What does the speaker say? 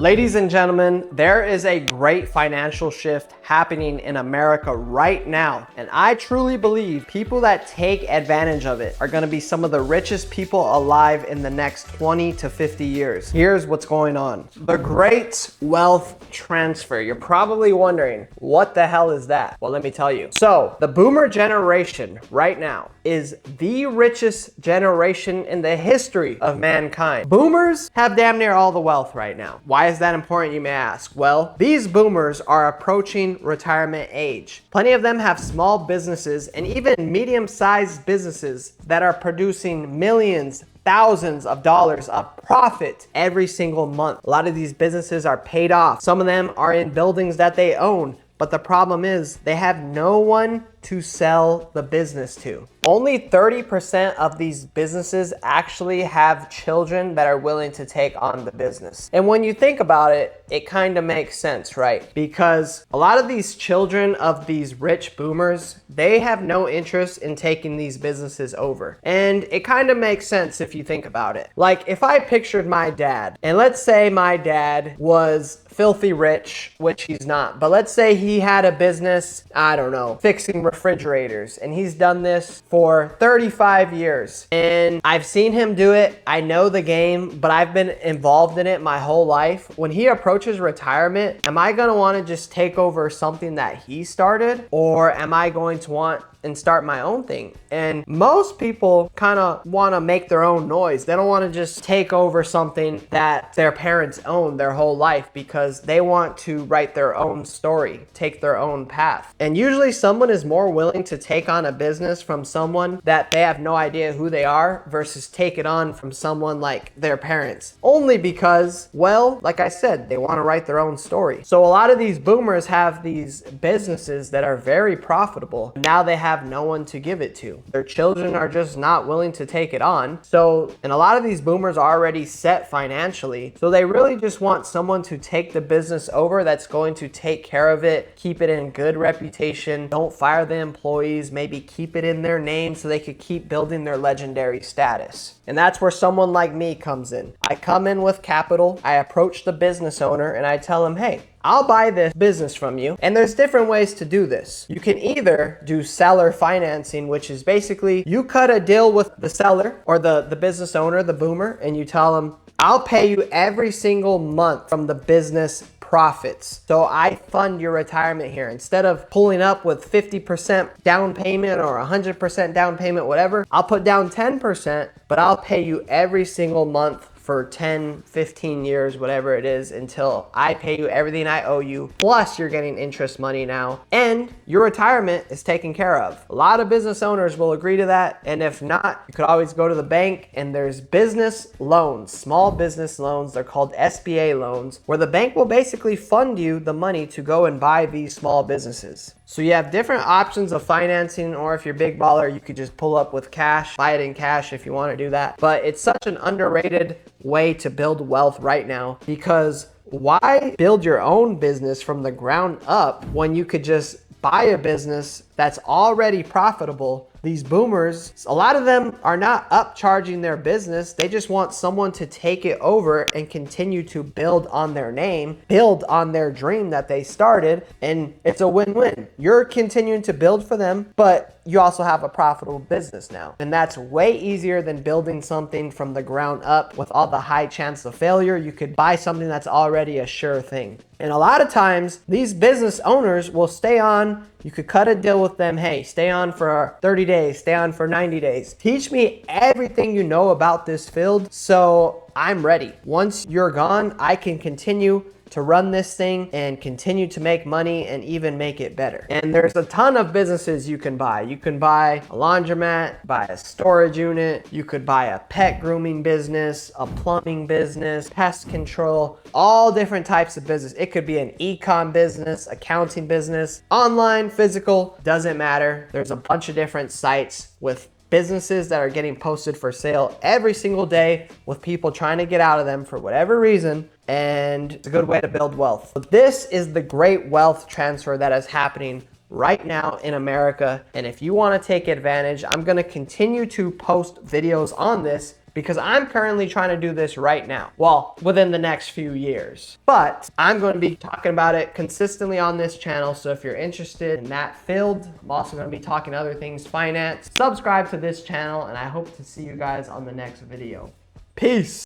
Ladies and gentlemen, there is a great financial shift happening in America right now. And I truly believe people that take advantage of it are gonna be some of the richest people alive in the next 20 to 50 years. Here's what's going on. The Great Wealth Transfer. You're probably wondering, what the hell is that? Well, let me tell you. So, the boomer generation right now is the richest generation in the history of mankind. Boomers have damn near all the wealth right now. Why is that important, you may ask? Well, these boomers are approaching retirement age. Plenty of them have small businesses and even medium-sized businesses that are producing millions, thousands of dollars of profit every single month. A lot of these businesses are paid off. Some of them are in buildings that they own. But the problem is they have no one to sell the business to. Only 30% of these businesses actually have children that are willing to take on the business. And when you think about it, it kind of makes sense, right? Because a lot of these children of these rich boomers, they have no interest in taking these businesses over. And it kind of makes sense if you think about it. Like if I pictured my dad, and let's say my dad was filthy rich, which he's not, but let's say he had a business, I don't know, fixing refrigerators, and he's done this for 35 years. And I've seen him do it. I know the game, but I've been involved in it my whole life. When he approaches retirement, am I gonna wanna just take over something that he started? Or am I going to want and start my own thing? And most people kind of want to make their own noise. They don't want to just take over something that their parents owned their whole life because they want to write their own story, take their own path. And usually someone is more willing to take on a business from someone that they have no idea who they are versus take it on from someone like their parents. Only because, well, like I said, they want to write their own story. So a lot of these boomers have these businesses that are very profitable. Now they have no one to give it to. Their children are just not willing to take it on. So, and a lot of these boomers are already set financially. So they really just want someone to take the business over that's going to take care of it, keep it in good reputation, don't fire the employees, maybe keep it in their name so they could keep building their legendary status. And that's where someone like me comes in. I come in with capital, I approach the business owner and I tell him, hey, I'll buy this business from you. And there's different ways to do this. You can either do seller financing, which is basically you cut a deal with the seller or the business owner, the boomer, and you tell them, I'll pay you every single month from the business profits. So I fund your retirement here. Instead of pulling up with 50% down payment or 100% down payment, whatever, I'll put down 10%, but I'll pay you every single month for 10, 15 years, whatever it is, until I pay you everything I owe you. Plus you're getting interest money now and your retirement is taken care of. A lot of business owners will agree to that. And if not, you could always go to the bank and there's business loans, small business loans. They're called SBA loans, where the bank will basically fund you the money to go and buy these small businesses. So you have different options of financing, or if you're big baller, you could just pull up with cash, buy it in cash if you want to do that. But it's such an underrated way to build wealth right now, because why build your own business from the ground up when you could just buy a business that's already profitable? These boomers, a lot of them are not upcharging their business. They just want someone to take it over and continue to build on their name, build on their dream that they started. And it's a win-win. You're continuing to build for them, but you also have a profitable business now. And that's way easier than building something from the ground up with all the high chance of failure. You could buy something that's already a sure thing. And a lot of times these business owners will stay on. You could cut a deal with them. Hey, stay on for 30 days, stay on for 90 days. Teach me everything you know about this field so I'm ready. Once you're gone, I can continue to run this thing and continue to make money and even make it better. And there's a ton of businesses you can buy. You can buy a laundromat, buy a storage unit, you could buy a pet grooming business, a plumbing business, pest control, all different types of business. It could be an e-com business, accounting business, online, physical, doesn't matter. There's a bunch of different sites with businesses that are getting posted for sale every single day with people trying to get out of them for whatever reason. And it's a good way to build wealth. But this is the great wealth transfer that is happening right now in America. And if you want to take advantage, I'm going to continue to post videos on this because I'm currently trying to do this right now. Well, within the next few years. But I'm going to be talking about it consistently on this channel. So if you're interested in that field, I'm also going to be talking other things, finance. Subscribe to this channel, and I hope to see you guys on the next video. Peace.